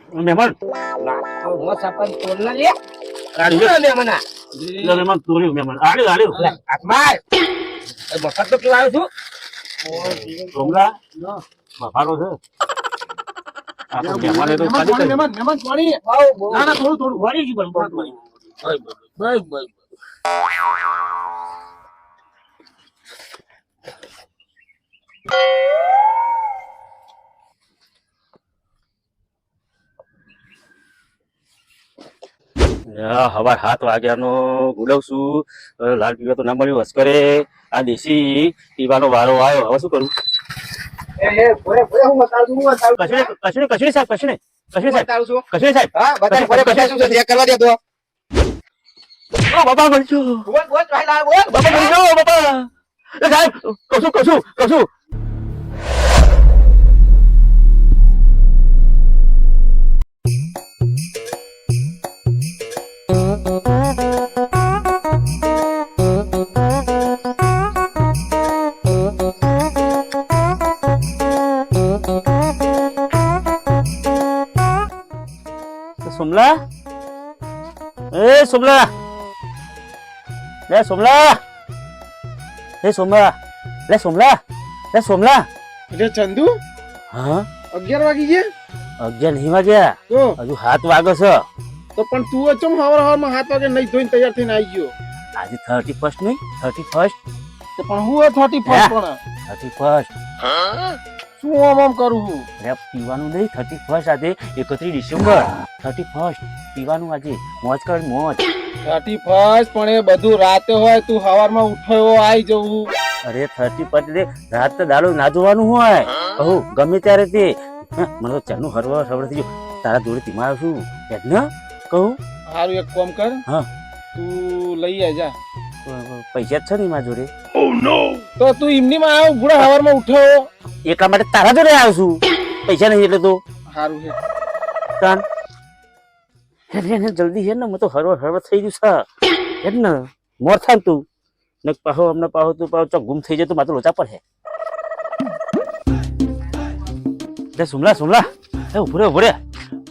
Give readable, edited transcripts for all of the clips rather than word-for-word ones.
મહેમાન હું સપન તોડલા લે આડ્યો લે મને લે મહેમાન તોડ્યું મહેમાન આડ્યો આત્મા એ વખત તો કેવું આવ્યો છું સોમલા બફારો છે આપણે મહેમાને તો ખાલી કરી મહેમાન પાણી ના ના થોડું વળી ગયું બસ બસ બસ હવાર 7 વાગ્યાનો બોલાવશું લાલ પીવા તો ના મળ્યું હસકરે આ દેશી પીવાનો વારો આવ્યો હવે શું કરું એ ભોરે હું બતાવું છું કચડી સાહેબ કચડી બતાવું છું કચડી સાહેબ હા બધા ભોરે બતાવું છું ચેક કરવા દે તો ઓ બાપા બનજો બોલ ભાઈ બોલ બાપા બનજો બાપા એ સાહેબ કશું સોમલા એ સોમલા લે સોમલા એ સોમલા લે સોમલા લે સોમલા એટલે ચંદુ હા 11 વાગી ગયા 11 નહીં વાગ્યા તો હજુ 7 વાગે છે તો પણ તું ચમ હવારમાં 7 વાગે નહીં ધોઈને તૈયાર થઈને આવી ગયો આજે 31st નહીં 31st તો પણ હું 31 પણ 31st શું આમ કરું હું અરે પીવાનું નહીં 31st આજે 31 ડિસેમ્બર 31st પીવાનું આજે મોજ કર મોજ 31 પણ એ બધું રાતે હોય તું હવારમાં ઉઠ્યો આવી જવું અરે 31st એટલે રાત તો દાડો ના જોવાનું હોય કહું ગમે ત્યારે તે મને તો ચાનું હરવા સવડ થઈ ગયું તારા જોડે તીમાં આવ્યો છું એટલે કહું સારું એક કામ કર હા તું લઈ આવ જા પૈસા જ છે ને મારા જોડે તો તું એમની માં આવ ગુડા હવારમાં ઉઠ્યો એટલા માટે તારા જોડે આવ્યો છું પૈસા નહીં એટલે તો સારું છે તાન હે જલ્દી હે ને હું તો હરવા થઈ ગયું છે હેડ ને મોર થાય ને તું ને પાહો અમને પાહો તું પાહો ચોક ગુમ થઈ જાય તો માત્ર લોચા પર હે લે સુમલા એ ઉભરે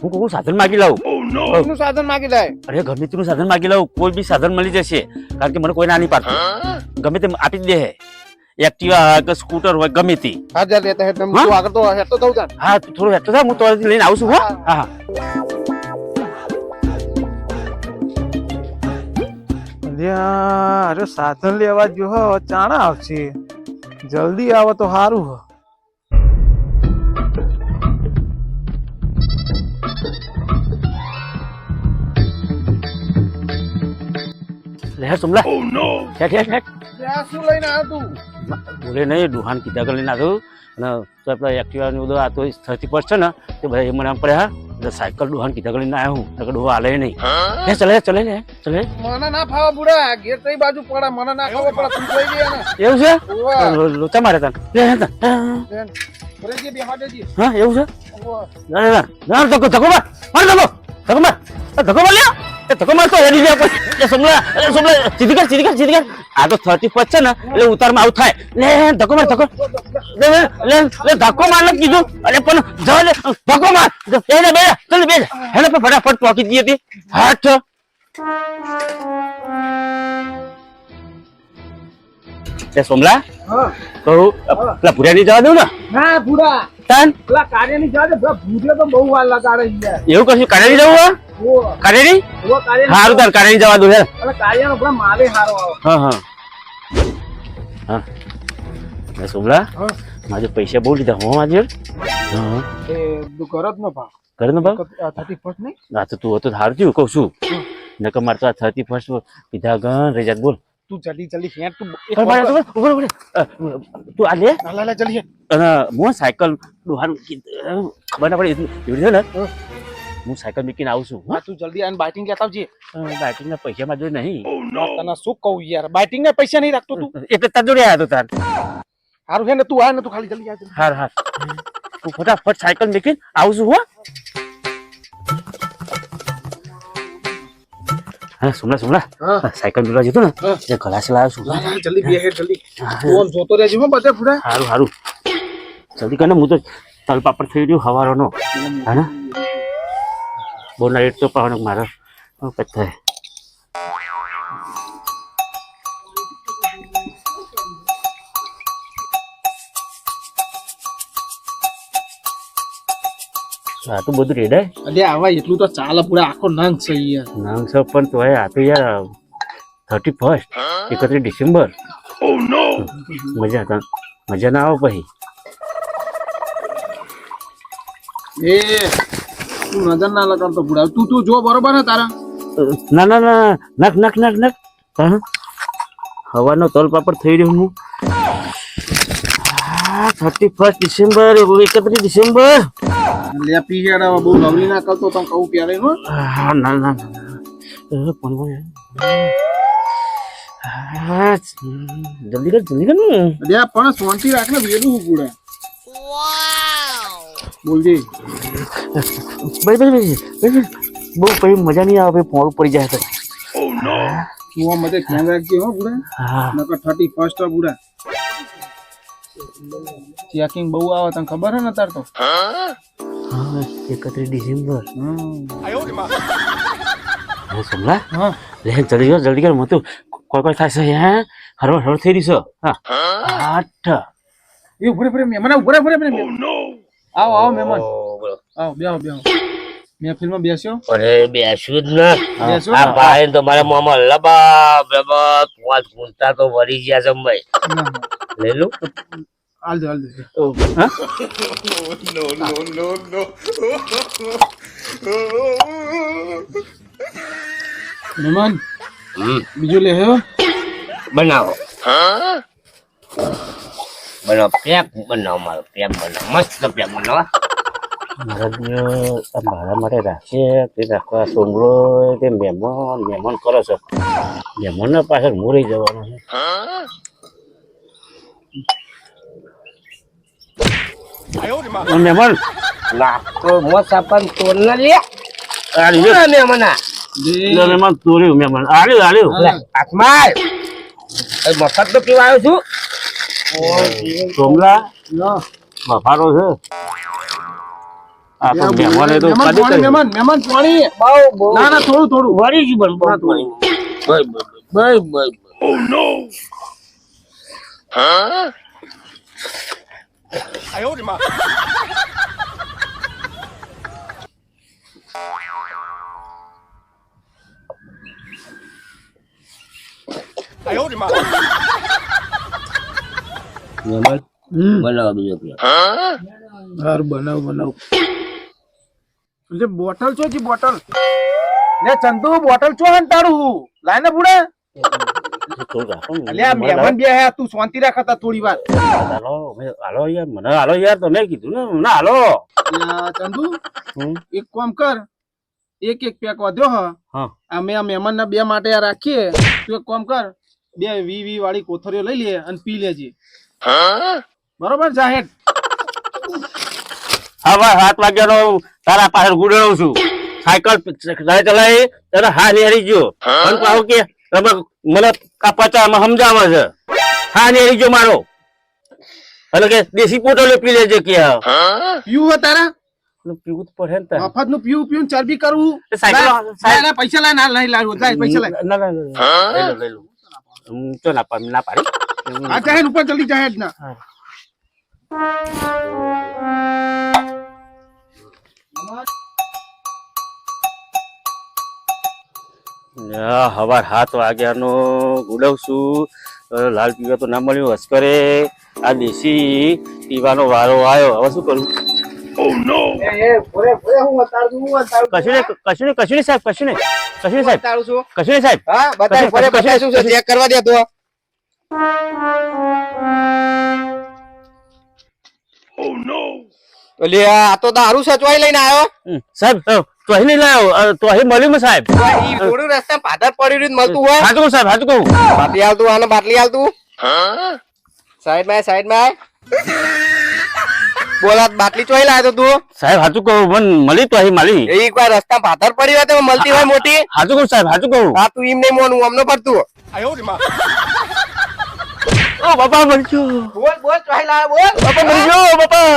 હું કોઈ સાધન માગી લાવું નું સાધન માગી લાય અરે ગમે તેનું સાધન માગી લાવું કોઈ બી સાધન મળી જશે કારણ કે મને કોઈ ના નહીં પાડતું ગમે તે આપી જ દે એક્ટિવા કે સ્કૂટર હોય ગમે તે હા જા લેતા હે તમે તું આગળ તો હેતો દઉં જા હા તું થોડું હેઠો થા હું તો લઈને આવું છું હા હા અરે સાધન લેવા જો હો ચાણા આવશે જલ્દી આવો તો સારું હો લે સુમલા હેઠ શું લઈને આવ તું બોલે નહીં દુહાન કીધા કરી લઈને આવ્યો અને તો આપણા એક્ટિવા ને બધું આ તો 30% છે ને તે બધા એ મને આમ પડ્યા એટલે સાયકલ દુહાન કીધા કરીને આવ્યો હું નકર ડોહા હાલે નહીં હે ચલે મને ના ફાવા બુડા ઘેર કઈ બાજુ પડે મને ના ખબર પડે તું જોઈ લે ને એવું છે લોચા મારે તને લે ઘરે જે બેહવા દેજે હા એવું છે ના ધક્કો માર લ્યો એ ધક્કો માર તો હેડી લે એ સોમલા સીધી કર આ તો 31 છે ને એટલે ઉતારમાં આવું થાય લે ધક્કો માર લે ધક્કો માર નથી કીધું અરે પણ જવા લે ધક્કો માર બે ચાલ બે હેને ફટાફટ પોકી દી હતી હાથ એ સોમલા હા કહું પેલા ભૂર્યા ની જવા દઉં ને ના બુડા તાન પેલા કાર્યની જાડે ભૂડે તો બહુ વાર લગાડે છે એવું કશું કાઢી જવું કાઢી સારું તાર કાઢી જવા દઉં એટલે કાર્યનો પેલા માલે હારો આવે હા સોમલા મારે પૈસા બહુ લીધા હું આજે એ ઘર જ નો ભાવ કરે ને ભાવ 31 નહીં ના તો તું હતો સારું થયું કહું છું નકર મારે તો આ 31 પીધા ગણ રહી જાત બોલ તું જલ્દી હેડ તું તું આ લે લા જલ્દી અને હું સાયકલ દુહાન ખબર ના પડે એવી છે ને હું સાયકલ મૂકીને આવું છું હા તું જલ્દી આને બાઇટિંગ લેતા આવજે બાઇકિંગ ના પૈસા માં જોઈ નહીં તને શું કહું યાર બાઇટિંગ ના પૈસા નહીં રાખતો તું એટલે તાર જોડે આવ્યો તાર હારું છે ને તું આ ને તું ખાલી જલ્દી આવજે હા તું ફટાફટ સાયકલ મૂકીને આવું છું હો હા સુમલા સાયકલ જોવા જતો ને જે ગ્લાસ લાવ્યો છું જલ્દી બે હેડ જલ્દી તું આમ જોતો રહેજે હો બધે ફુડા સારું જલ્દી કરીને હું તો તલ પાપડ થઈ રહ્યું હવારોનો હે ને બહુ નાઈટ તો પાવાનો મારો પથ્થર આ તો બધું રેડાય અરે આવા એટલું તો ચાલે પૂરા આખો નંગ છે યાર નામ છે પણ તો આ તો યાર 31 31 ડિસેમ્બર મજા ના આવે પછી એ તું નજર ના લગાડતો પૂરા તું જો બરોબર ને તારા ના ના ના નક નક નક નક હા હવાનો તલ પાપડ થઈ રહ્યું હું 31 ડિસેમ્બર 31 ડિસેમ્બર લે પીગેડા બહુ નવરી ના કરતો તમ કહું પ્યારે નો ના ના પણ જલ્દી કર ને અરે પણ શાંતિ રાખ ને વેલું પૂરા બોલજી ભાઈ બહુ કઈ મજા નહીં આવે મોડું પડી જાય તો તું મતે ધ્યાન રાખજે હો પૂરા નકર 31 પૂરા ચેકિંગ બહુ આવે તને ખબર હે ને તાર તો 31 ડિસેમ્બર સમલા હા લે જલ્દી કર મતું કોઈ થાય છે હે હરવા થઈ રહી છે હા 8 એ પૂરે મહેમાન પૂરે આવો મહેમાન આવો બેહો મેં ફિલ્મ બેસ્યો અરે બેસ્યું જ ને બેસ્યો આ ભાઈ તો મારા મોમાં લબા પાંચ ગુંતા તો વળી ગયા છે ભાઈ લઈ લો હાલ દે હા મહેમાન બીજું લે હે બનાવો પેક બનાવો મારો પેક બનાવો મસ્ત પેક બનાવો મારા માટે રાખે તે રાખવા સોમરો તે મહેમાન કરો છો મહેમાન પાછળ હું રહી જવાનો છે મહેમાન લાખો મસ્ત આપણ તોડ ના લે મહેમાન મહેમાન તોર્યું મહેમાન આલ્યું હાથમાં મફત તો પીવા આવ્યો છું સોમલા બફારો છે આ તો મહેમાને તો કદી કરી મહેમાન પાણી બહુ ના થોડું વળી જ બન બસ ઓ નો હા મહેમાન બનાવો બીજો પેક હારું બનાવ જે બોટલ છો જી બોટલ લે ચંદુ બોટલ છો હન તારું લાઈને બુડે અલ્યા મહેમાન બે હે તું શાંતિ રાખતા થોડી વાર હાલો યાર મને હાલો યાર તમે કીધું ને મને હાલો ચંદુ એક કામ કર એક પેક વધ્યો હા અમે આ મહેમાન ના બે માટે રાખીએ તું એક કામ કર બે 20 વાળી કોથરીઓ લઈ લે અને પી લેજે બરોબર જાહેર હા ભાઈ 7 વાગ્યાનો તારા પાછળ ગુડેલો છું સાયકલ ચલાવી તને હા નેરી ગયો પણ કહો કે તમે મને પચામાં સમજાવે છે હા નેરી ગયો મારો એટલે કે દેશી પોટલો પી લેજે કે પીવું હે તારા પીવું તો પડે ને મફત નું પીવું ચરબી કરવું સાયકલ પૈસા લાય ના લાવ પૈસા લાય ના લઈ લો તો ના પાડી આ જાહેર ઉપર જલ્દી જાહેર ના હવાર 7 વાગ્યાનો ગુડવ છું લાલ પીવા તો ના મળ્યું હસકરે આ દેશી પીવાનો વારો આવ્યો હવે શું કરું કશું નહીં સાહેબ હા બતાય શું છે ચેક કરવા દે તો આ તો દારૂ સચવાઈ લઈને આવ્યો સાહેબ તો અહીં નહીં લાવ્યો તો અહીં મળ્યું સાહેબ થોડું રસ્તા પાદર પડી રહ્યું મળતું હોય હાચું કહું સાહેબ હાચું કહું બાટલી આલતું આને બાટલી આલતું સાઈડ માં બોલા બાટલી ચોઈ લાવ્યો તું સાહેબ હાચું કહું મને મળી તો અહીં મળી એ કોઈ રસ્તા પાદર પડી હોય તો મળતી હોય મોટી હાચું કહું સાહેબ હાચું કહું હા તું એમ નહીં મોનું અમને પડતું ઓ બાપા મરી ગયો બોલ બોલ ચોહી લાવે બોલ બાપા મરી ગયો બાપા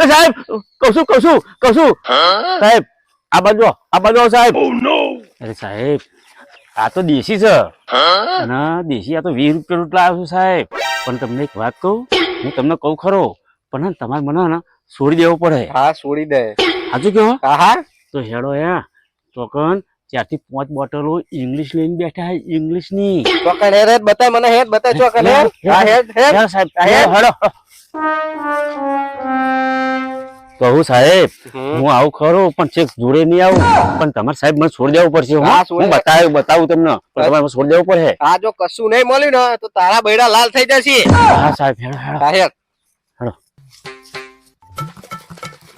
એ સાહેબ કહું છું સાહેબ આ બાજુ આવો, સાહેબ અરે સાહેબ આ તો દેશી છે અને દેશી આ તો 20 રૂપિયા રોટલા આવ્યો છું સાહેબ. પણ તમને એક વાત કહું, હું તમને કહું ખરો પણ તમારે મને ને છોડી દેવો પડે. હા છોડી દે સાચું કેવો હા હા તો હેડો ચોકન 4 થી 5 બોટલો ઇંગ્લિશ લઈને બેઠા ઇંગ્લિશ ની ચોકન હેડ બતાય મને હેડ બતાય ચોકન હેડ હા હેડ હેડ સાહેબ હેડો કહું સાહેબ હું આવું ખરો પણ ચેક જોડે નહીં આવું પણ તમારે સાહેબ મને છોડી દેવું પડશે. હા, છોડી હું બતાવું તમને પણ તમારે મને છોડી દેવું પડે. આ જો કશું નહીં મળ્યું ને તો તારા બૈડા લાલ થઈ જશે. હા સાહેબ હેડો હા હેડ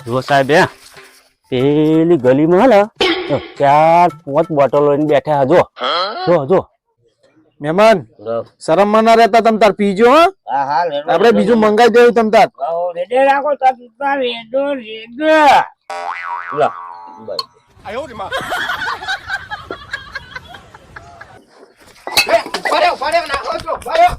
જુઓ સાહેબ પેલી ગલીમાં ને 4-5 બોટલો લઈને બેઠા જો મહેમાન શરમ માં ના રહેતા તમ તાર પીજો હો હા હા રેડો આપણે બીજું મંગાઈ દેવું તમ તાર રેડે રાખો તત્તા રેડો લા પડ્યો નાખો છો પડ્યો